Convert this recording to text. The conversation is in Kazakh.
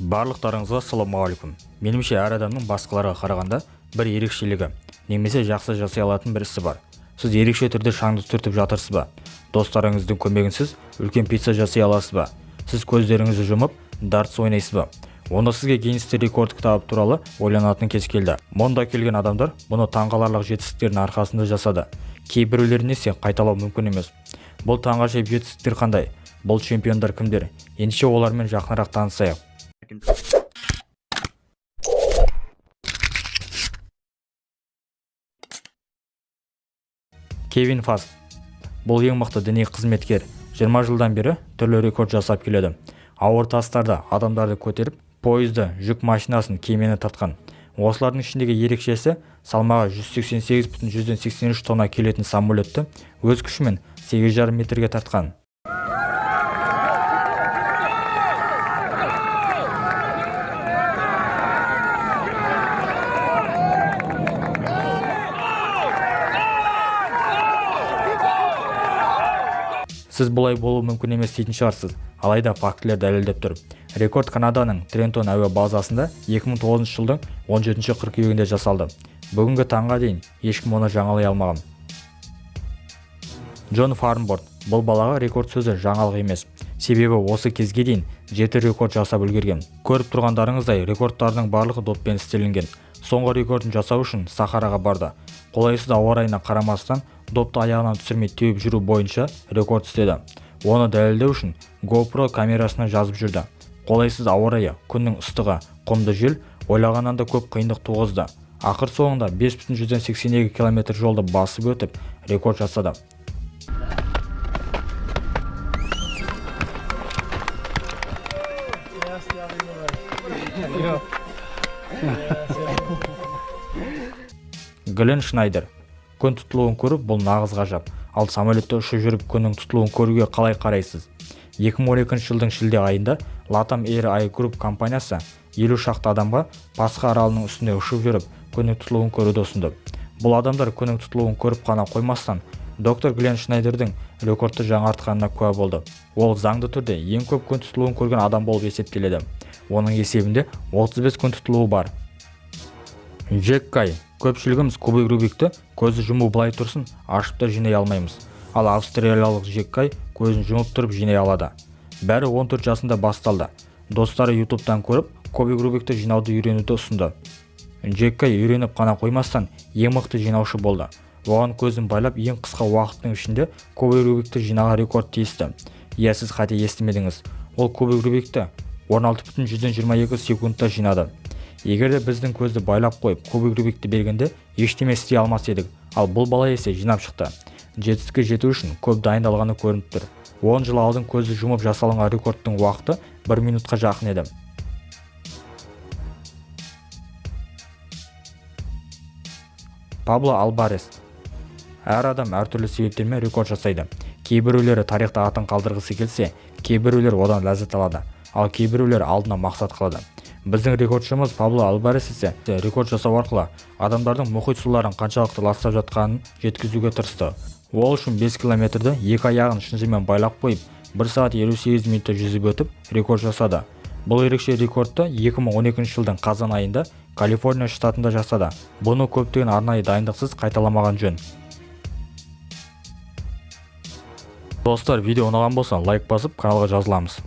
Барлықтарыңызға ассалаумағалейкум. Меніңше әр адамның басқаларға қарағанда бір ерекшелігі немесе жақсы жасай алатын бір ісі бар. Сіз ерекше түрде шаңды түртіп жатырсыз ба? Достарыңыздың көмегінсіз үлкен пицца жасай аласыз ба? Сіз көздеріңізді жұмып дартс ойнайсыз ба? Онда сізге Гиннестің рекорд кітабы туралы ойланатын кез келді. Мұнда келген адамдар бұны таңғаларлық жетістіктердің арқасында жасады. Кейбіреулеріне есе қайталау мүмкін емес. Бұл таңғажайып жетістіктер қандай? Бұл чемпиондар кімдер? Ендеше олармен жақынырақ танысайық. Кевин Фаст. Бұл ең мықты діни қызметкер. 20 жылдан бері түрлі рекорд жасап келеді. Ауыр тастарды, адамдарды көтеріп, пойызды, жүк машинасын, кемені тартқан. Осылардың ішіндегі ерекшесі салмағы 188,183 тонна келетін самолетті өз күшімен 8,5 метрге тартқан. Сіз бұлай болу мүмкін емес дейтін шығарсыз, алайда фактілер дәлелдеп тұр. Рекорд Канаданың Трентон әуе базасында 2009 жылдың 17 қыркүйегінде жасалды. Бүгінгі таңға дейін ешкім оны жаңалай алмаған. Джон Фарнборд. Бұл балаға рекорд сөзі жаңалық емес. Себебі осы кезге дейін 7 рекорд жасап үлгерген. Көріп тұрғандарыңыздай рекордтардың барлығы доппен істелінген. Соңғы рекордын жасау үшін Сахараға барды. Қолайсыз ауа райына қарамастан допты аяғынан түсірмей теуіп жүру бойынша рекорд істеді. Оны дәлелдеу үшін GoPro камерасына жазып жүрді. Қолайсыз ауа райы, күннің ыстығы, құмды жел ойлағаннан да көп қиындық туғызды. Ақыр соңында 5,182 км жолды басып өтіп, рекорд жасады. Глен Шнайдер. Күн тұтылуын көріп, бұл нағыз ғажап. Ал самолетте ұшып жүріп күннің тұтылуын көруге қалай қарайсыз? 2012 жылдың шілде айында LATAM Air Group компаниясы 50 шақты адамға Пасха аралының үстінде ұшып жүріп күннің тұтылуын көруді ұсынды. Бұл адамдар күннің тұтылуын көріп қана қоймастан, доктор Глен Шнайдердің рекордты жаңартқанына куә болды. Ол заңды түрде ең көп күн тұтылуын көрген адам болып есептеледі. Оның есебінде 35 күн тұтылуы бар. Джек Кай. Көпшілігіміз кубик Рубикті көзі жұму былай тұрсын, ашып та жинай алмаймыз. Ал австриялық Джек Кай көзін жұмып тұрып жинай алады. Бәрі 14 жасында басталды. Достары YouTube'дан көріп, кубик Рубикті жинауды үйренуді ұсынды. Джек Кай үйреніп қана қоймастан ең мықты жинаушы болды. Оған көзін байлап ең қысқа уақыттың ішінде кубик Рубикті жинаған рекорд тиісті. Иә, сіз қате естімедіңіз. Ол кубик Рубикті 16,122 секундта жинады. Егерде біздің көзді байлап қойып, кубик Рубикті бергенде ештеме істей алмас едік. Ал бұл бала есе жинап шықты. Жетістікке жету үшін көп дайындалғаны көрініп тұр. 10 жыл алдын көзді жұмып жасалынған рекордтың уақыты 1 минутқа жақын еді. Пабло Альварес. Әр адам әртүрлі себептермен рекорд жасайды. Кейбіреулері тарихта атын қалдырғысы келсе, кейбіреулер одан ләззат алады, ал кейбіреулер алдына мақсат қылады. Біздің рекордшымыз Пабло Альварес есе рекорд жасау арқылы адамдардың мұхит суларын қаншалықты ластап жатқанын жеткізуге тырысты. Ол үшін 5 километрді 2 аяғын шынжырмен байлап қойып, 1 сағат 58 минутта жүзіп өтіп, рекорд жасады. Бұл ерекше рекордты 2012 жылдың қазан айында Калифорния штатында жасады. Бұны көптеген арнайы дайындықсыз қайталамаған жөн. Достар, видео ұнаған болса лайк басып, каналға жазыламыз.